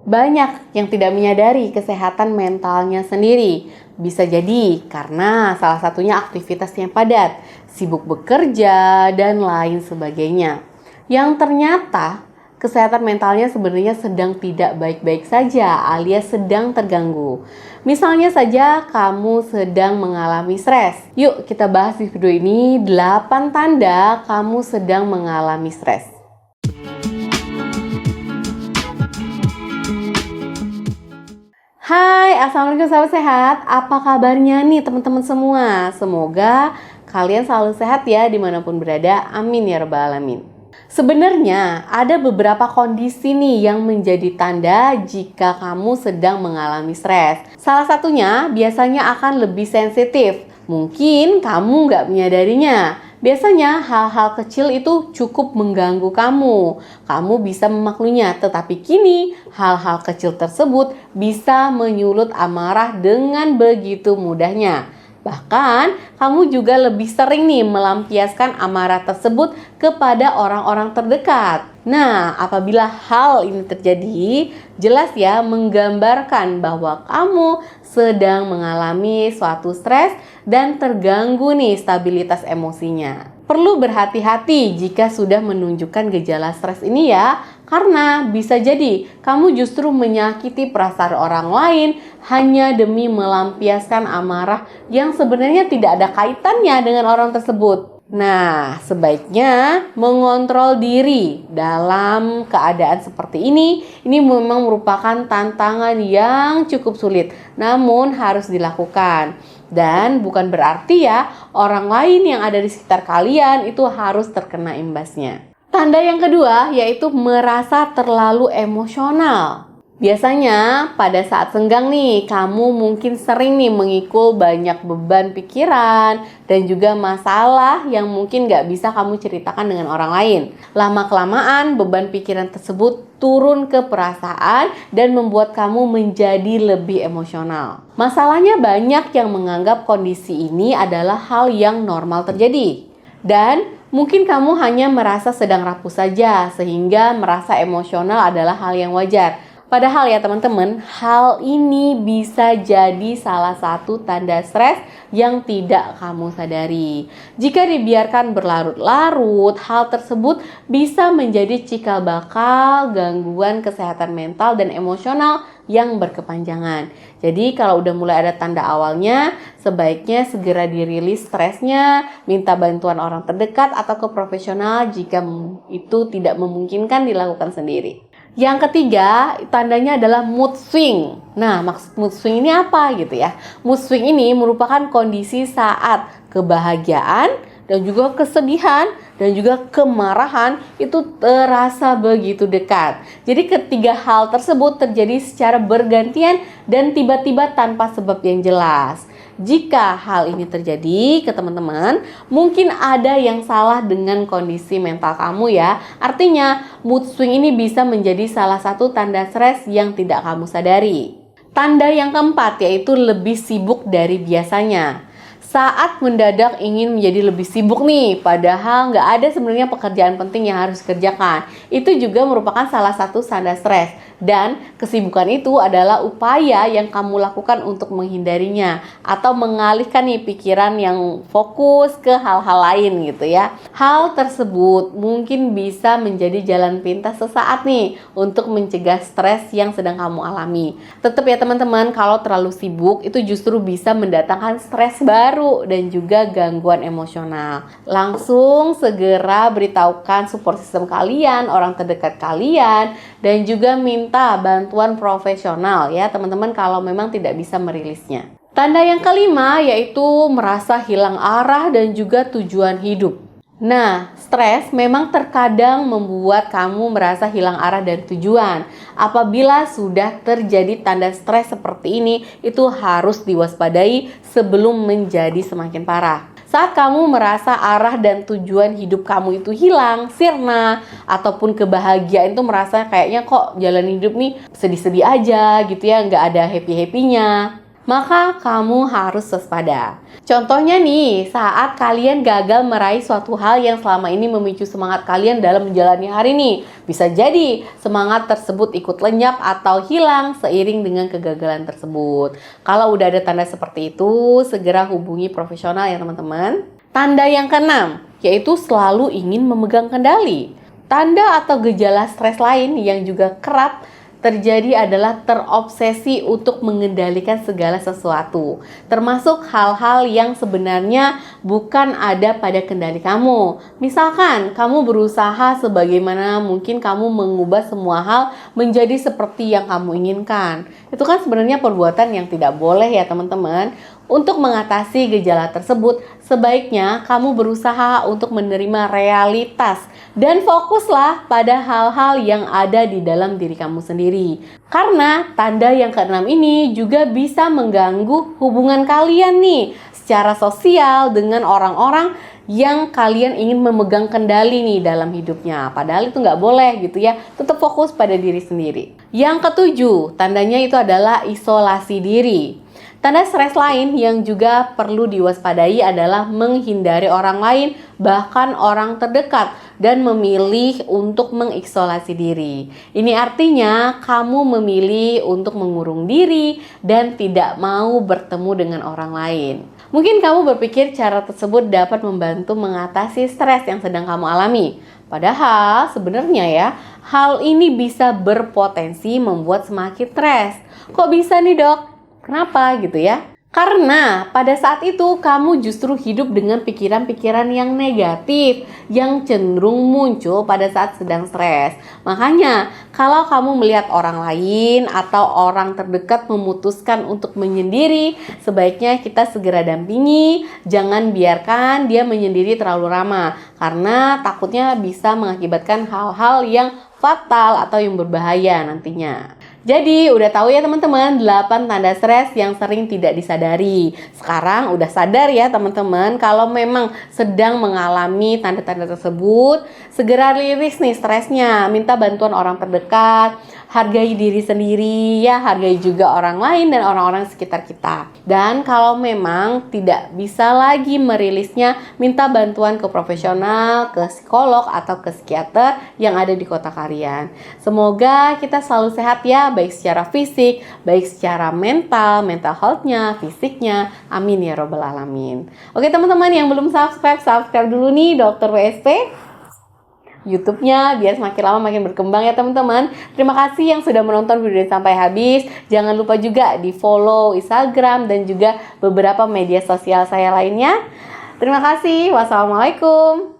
Banyak yang tidak menyadari kesehatan mentalnya sendiri. Bisa jadi karena salah satunya aktivitas yang padat, sibuk bekerja, dan lain sebagainya. Yang ternyata kesehatan mentalnya sebenarnya sedang tidak baik-baik saja alias sedang terganggu. Misalnya saja kamu sedang mengalami stres. Yuk kita bahas di video ini 8 tanda kamu sedang mengalami stres. Hai, assalamualaikum sahabat sehat. Apa kabarnya nih teman-teman semua? Semoga kalian selalu sehat ya dimanapun berada. Amin ya rabbal alamin. Sebenarnya ada beberapa kondisi nih yang menjadi tanda jika kamu sedang mengalami stres. Salah satunya biasanya akan lebih sensitif. Mungkin kamu nggak menyadarinya. Biasanya hal-hal kecil itu cukup mengganggu kamu. Kamu bisa memaklunya, tetapi kini hal-hal kecil tersebut bisa menyulut amarah dengan begitu mudahnya. Bahkan kamu juga lebih sering nih melampiaskan amarah tersebut kepada orang-orang terdekat. Nah, apabila hal ini terjadi, jelas ya menggambarkan bahwa kamu sedang mengalami suatu stres dan terganggu nih stabilitas emosinya. Perlu berhati-hati jika sudah menunjukkan gejala stres ini ya, karena bisa jadi kamu justru menyakiti perasaan orang lain hanya demi melampiaskan amarah yang sebenarnya tidak ada kaitannya dengan orang tersebut. Nah, sebaiknya mengontrol diri dalam keadaan seperti ini. Ini memang merupakan tantangan yang cukup sulit, namun harus dilakukan. Dan bukan berarti ya orang lain yang ada di sekitar kalian itu harus terkena imbasnya. Tanda yang kedua yaitu merasa terlalu emosional. Biasanya pada saat senggang nih, kamu mungkin sering nih mengikul banyak beban pikiran dan juga masalah yang mungkin gak bisa kamu ceritakan dengan orang lain. Lama-kelamaan beban pikiran tersebut turun ke perasaan dan membuat kamu menjadi lebih emosional. Masalahnya banyak yang menganggap kondisi ini adalah hal yang normal terjadi. Dan mungkin kamu hanya merasa sedang rapuh saja sehingga merasa emosional adalah hal yang wajar. Padahal ya teman-teman, hal ini bisa jadi salah satu tanda stres yang tidak kamu sadari. Jika dibiarkan berlarut-larut, hal tersebut bisa menjadi cikal bakal gangguan kesehatan mental dan emosional yang berkepanjangan. Jadi kalau udah mulai ada tanda awalnya, sebaiknya segera dirilis stresnya, minta bantuan orang terdekat atau ke profesional jika itu tidak memungkinkan dilakukan sendiri. Yang ketiga, tandanya adalah mood swing. Nah, maksud mood swing ini apa gitu ya? Mood swing ini merupakan kondisi saat kebahagiaan dan juga kesedihan dan juga kemarahan itu terasa begitu dekat. Jadi ketiga hal tersebut terjadi secara bergantian dan tiba-tiba tanpa sebab yang jelas. Jika hal ini terjadi ke teman-teman, mungkin ada yang salah dengan kondisi mental kamu ya. Artinya, mood swing ini bisa menjadi salah satu tanda stres yang tidak kamu sadari. Tanda yang keempat yaitu lebih sibuk dari biasanya. Saat mendadak ingin menjadi lebih sibuk nih, padahal nggak ada sebenarnya pekerjaan penting yang harus dikerjakan. Itu juga merupakan salah satu tanda stres. Dan kesibukan itu adalah upaya yang kamu lakukan untuk menghindarinya atau mengalihkan nih pikiran yang fokus ke hal-hal lain gitu ya. Hal tersebut mungkin bisa menjadi jalan pintas sesaat nih untuk mencegah stres yang sedang kamu alami. Tetap ya teman-teman, kalau terlalu sibuk itu justru bisa mendatangkan stres baru dan juga gangguan emosional. Langsung segera beritahukan support system kalian, orang terdekat kalian, dan juga minta bantuan profesional ya teman-teman kalau memang tidak bisa merilisnya. Tanda yang kelima yaitu merasa hilang arah dan juga tujuan hidup. Nah, stres memang terkadang membuat kamu merasa hilang arah dan tujuan. Apabila sudah terjadi tanda stres seperti ini, itu harus diwaspadai sebelum menjadi semakin parah. Saat kamu merasa arah dan tujuan hidup kamu itu hilang, sirna, ataupun kebahagiaan itu merasa kayaknya kok jalan hidup nih sedih-sedih aja gitu ya, nggak ada happy-happynya. maka kamu harus waspada. Contohnya nih, saat kalian gagal meraih suatu hal yang selama ini memicu semangat kalian dalam menjalani hari nih, bisa jadi semangat tersebut ikut lenyap atau hilang seiring dengan kegagalan tersebut. Kalau udah ada tanda seperti itu, segera hubungi profesional ya teman-teman. Tanda yang keenam, yaitu selalu ingin memegang kendali. Tanda atau gejala stres lain yang juga kerap terjadi adalah terobsesi untuk mengendalikan segala sesuatu, termasuk hal-hal yang sebenarnya bukan ada pada kendali kamu. Misalkan, kamu berusaha sebagaimana mungkin kamu mengubah semua hal menjadi seperti yang kamu inginkan. Itu kan sebenarnya perbuatan yang tidak boleh ya teman-teman. Untuk mengatasi gejala tersebut, sebaiknya kamu berusaha untuk menerima realitas dan fokuslah pada hal-hal yang ada di dalam diri kamu sendiri. Karena tanda yang keenam ini juga bisa mengganggu hubungan kalian nih secara sosial dengan orang-orang yang kalian ingin memegang kendali nih dalam hidupnya. Padahal itu nggak boleh gitu ya, tetap fokus pada diri sendiri. Yang ketujuh, tandanya itu adalah isolasi diri. Tanda stres lain yang juga perlu diwaspadai adalah menghindari orang lain, bahkan orang terdekat, dan memilih untuk mengisolasi diri. Ini artinya kamu memilih untuk mengurung diri dan tidak mau bertemu dengan orang lain. Mungkin kamu berpikir cara tersebut dapat membantu mengatasi stres yang sedang kamu alami. Padahal sebenarnya ya, hal ini bisa berpotensi membuat semakin stres. Kok bisa nih dok? Kenapa gitu ya? Karena pada saat itu kamu justru hidup dengan pikiran-pikiran yang negatif yang cenderung muncul pada saat sedang stres. Makanya kalau kamu melihat orang lain atau orang terdekat memutuskan untuk menyendiri, sebaiknya kita segera dampingi. Jangan biarkan dia menyendiri terlalu lama, karena takutnya bisa mengakibatkan hal-hal yang fatal atau yang berbahaya nantinya. Jadi udah tahu ya teman-teman 8 tanda stres yang sering tidak disadari. Sekarang udah sadar ya teman-teman kalau memang sedang mengalami tanda-tanda tersebut, segera rilis nih stresnya, minta bantuan orang terdekat, hargai diri sendiri ya, hargai juga orang lain dan orang-orang sekitar kita. Dan kalau memang tidak bisa lagi merilisnya, minta bantuan ke profesional, ke psikolog atau ke psikiater yang ada di kota kalian. Semoga kita selalu sehat ya, baik secara fisik, baik secara mental health-nya, fisiknya. Amin ya robbal alamin. Oke teman-teman yang belum subscribe dulu nih Dokter WSP YouTube-nya biar semakin lama makin berkembang ya teman-teman. Terima kasih yang sudah menonton video ini sampai habis. Jangan lupa juga di follow Instagram dan juga beberapa media sosial saya lainnya. Terima kasih. Wassalamualaikum.